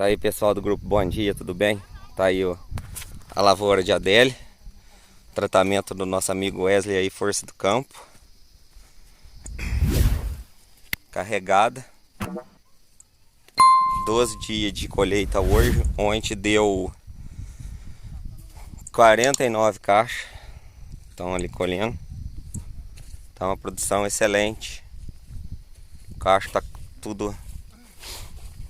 Aí pessoal do grupo, bom dia, tudo bem? Tá aí a lavoura de Adélia. Tratamento do nosso amigo Wesley aí, Força do Campo. Carregada. 12 dias de colheita hoje. Ontem deu 49 caixas. Estão ali colhendo. Tá uma produção excelente. O cacho tá tudo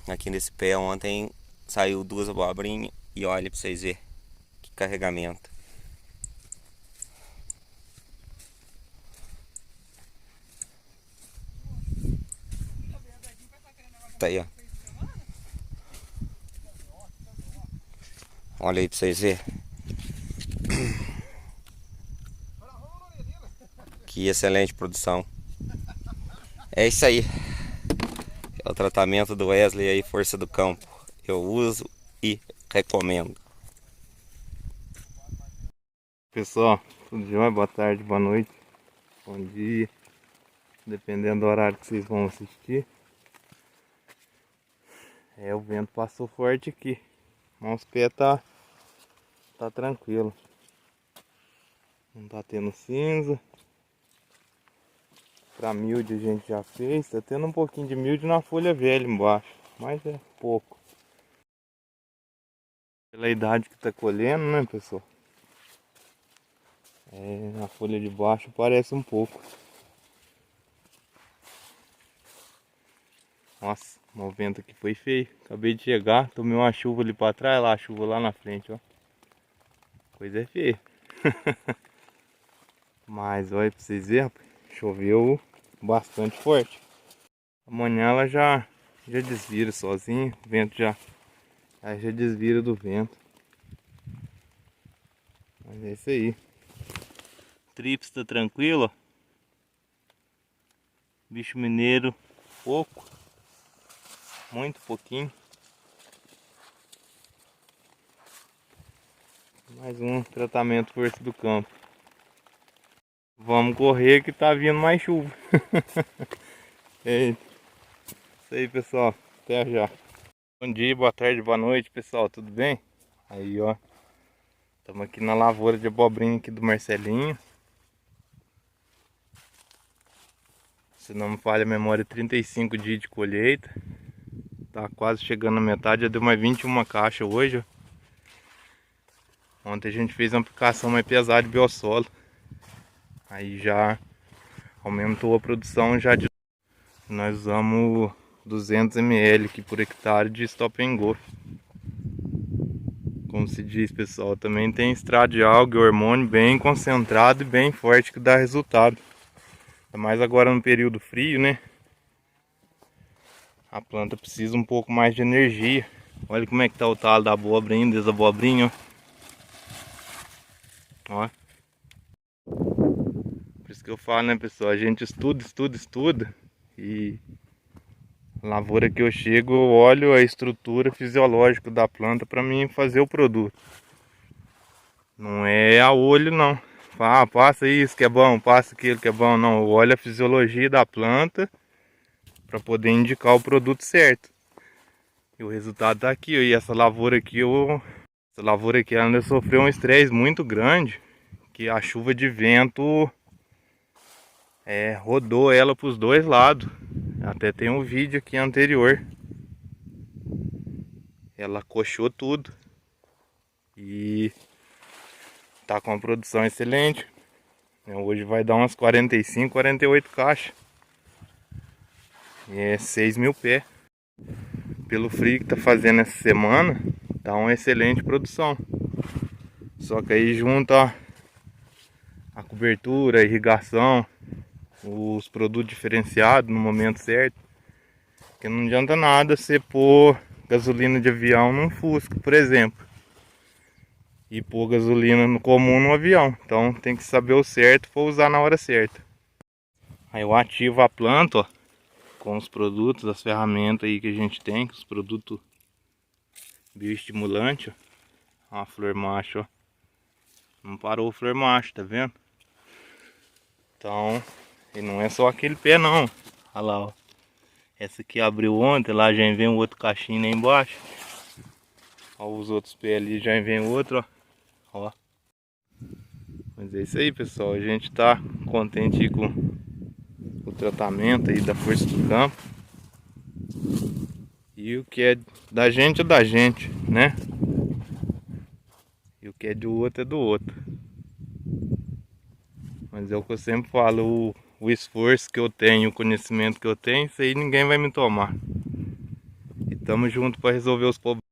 aqui nesse pé. Ontem saiu 2 abobrinhas. E olha pra vocês verem que carregamento. Tá aí, ó. Olha aí pra vocês verem. Que excelente produção. É isso aí. É o tratamento do Wesley aí, Força do Campo. Eu uso e recomendo. Pessoal, tudo jóia? Boa tarde, boa noite, bom dia. Dependendo do horário que vocês vão assistir. O vento passou forte aqui. Mas os pés tá tranquilo. Não tá tendo cinza. Pra milde a gente já fez. Tá tendo um pouquinho de milde na folha velha embaixo. Mas é pouco. Pela idade que tá colhendo, né, pessoal? Na folha de baixo parece um pouco. Nossa, o vento aqui foi feio. Acabei de chegar, tomei uma chuva ali pra trás, lá a chuva lá na frente, ó. Coisa é feia. Mas olha pra vocês verem, choveu bastante forte. Amanhã ela já desvira sozinha, o vento já desvira do vento. Mas é isso aí. Trips tá tranquilo, ó. Bicho mineiro pouco, muito pouquinho. Mais um tratamento Força do Campo. Vamos correr que tá vindo mais chuva. Isso aí, pessoal. Até já. Bom dia, boa tarde, boa noite, pessoal. Tudo bem? Aí, ó. Estamos aqui na lavoura de abobrinha aqui do Marcelinho. Se não me falha a memória, 35 dias de colheita. Tá quase chegando na metade. Já deu mais 21 caixas hoje, ó. Ontem a gente fez uma aplicação mais pesada de biossolo. Aí já aumentou a produção já de... Nós usamos 200 ml aqui por hectare de Stop and Go. Como se diz, pessoal, também tem extrato de alga, hormônio bem concentrado e bem forte que dá resultado. Ainda mais agora no período frio, né? A planta precisa um pouco mais de energia. Olha como é que tá o talo da abobrinha, das abobrinhas, ó. Por isso que eu falo, né, pessoal, a gente estuda. E a lavoura que eu chego, eu olho a estrutura fisiológica da planta para mim fazer o produto. Não é a olho, não. Ah, passa isso que é bom, passa aquilo que é bom. Não, eu olho a fisiologia da planta para poder indicar o produto certo. E o resultado tá aqui, ó. E essa lavoura aqui, ela ainda sofreu um estresse muito grande, que a chuva de vento rodou ela para os dois lados. Até tem um vídeo aqui anterior. Ela coxou tudo. E tá com uma produção excelente. Hoje vai dar umas 45, 48 caixas. E é 6.000 pés. Pelo frio que tá fazendo essa semana, tá uma excelente produção. Só que aí junta a cobertura, a irrigação, os produtos diferenciados no momento certo. Porque não adianta nada você pôr gasolina de avião num Fusca, por exemplo, e pôr gasolina no comum no avião. Então tem que saber o certo para usar na hora certa. Aí eu ativo a planta, ó, com os produtos, as ferramentas aí que a gente tem, os produtos bioestimulantes, ó. A flor macho, ó. Não parou a flor macho, tá vendo? Então, e não é só aquele pé não. Olha lá, ó. Essa aqui abriu ontem, lá já vem um outro cachinho aí embaixo. Ó, os outros pés ali, já vem outro, ó. Mas é isso aí, pessoal. A gente tá contente aí com o tratamento aí da Força do Campo. E o que é da gente é da gente, né? E o que é do outro é do outro. Mas é o que eu sempre falo, o esforço que eu tenho, o conhecimento que eu tenho, isso aí ninguém vai me tomar. E tamo junto para resolver os problemas.